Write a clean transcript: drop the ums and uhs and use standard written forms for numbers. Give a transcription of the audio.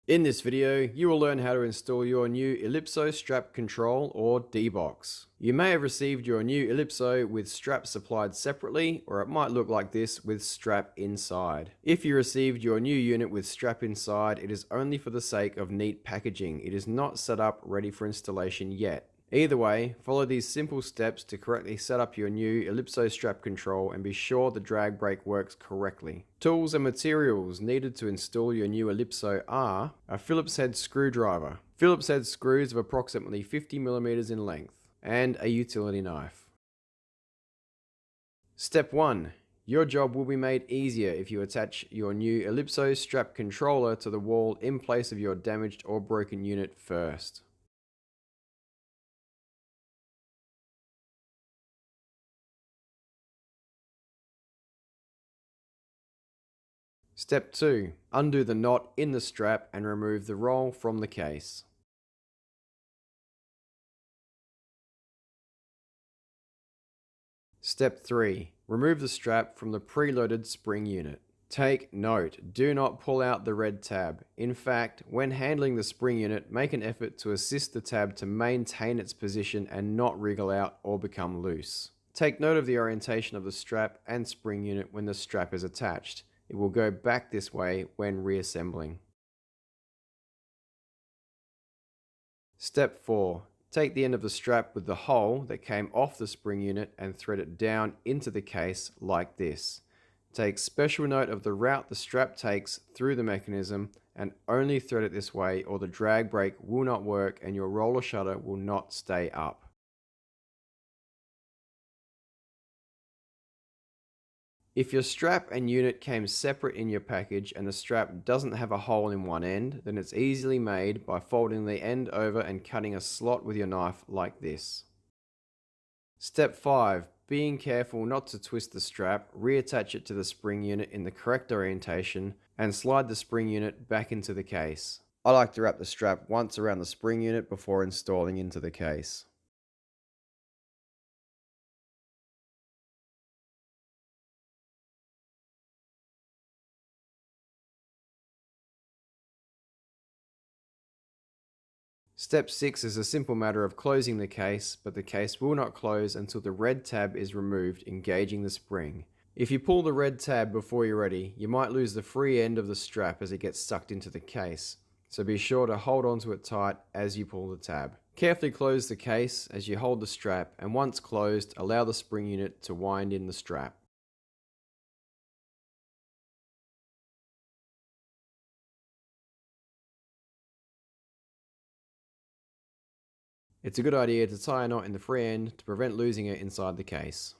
In this video, you will learn how to install your new Ellipso strap control or D-box. You may have received your new Ellipso with straps supplied separately, or it might look like this with strap inside. If you received your new unit with strap inside, it is only for the sake of neat packaging. It is not set up ready for installation yet. Either way, follow these simple steps to correctly set up your new Ellipso strap control and be sure the drag brake works correctly. Tools and materials needed to install your new Ellipso are a Phillips head screwdriver, Phillips head screws of approximately 50mm in length, and a utility knife. Step 1. Your job will be made easier if you attach your new Ellipso strap controller to the wall in place of your damaged or broken unit first. Step 2. Undo the knot in the strap and remove the roll from the case. Step 3. Remove the strap from the preloaded spring unit. Take note, do not pull out the red tab. In fact, when handling the spring unit, make an effort to assist the tab to maintain its position and not wriggle out or become loose. Take note of the orientation of the strap and spring unit when the strap is attached. It will go back this way when reassembling. Step 4. Take the end of the strap with the hole that came off the spring unit and thread it down into the case like this. Take special note of the route the strap takes through the mechanism and only thread it this way or the drag brake will not work and your roller shutter will not stay up. If your strap and unit came separate in your package and the strap doesn't have a hole in one end, then it's easily made by folding the end over and cutting a slot with your knife like this. Step 5. Being careful not to twist the strap, reattach it to the spring unit in the correct orientation and slide the spring unit back into the case. I like to wrap the strap once around the spring unit before installing into the case. Step 6 is a simple matter of closing the case, but the case will not close until the red tab is removed, engaging the spring. If you pull the red tab before you're ready, you might lose the free end of the strap as it gets sucked into the case, so be sure to hold onto it tight as you pull the tab. Carefully close the case as you hold the strap, and once closed, allow the spring unit to wind in the strap. It's a good idea to tie a knot in the free end to prevent losing it inside the case.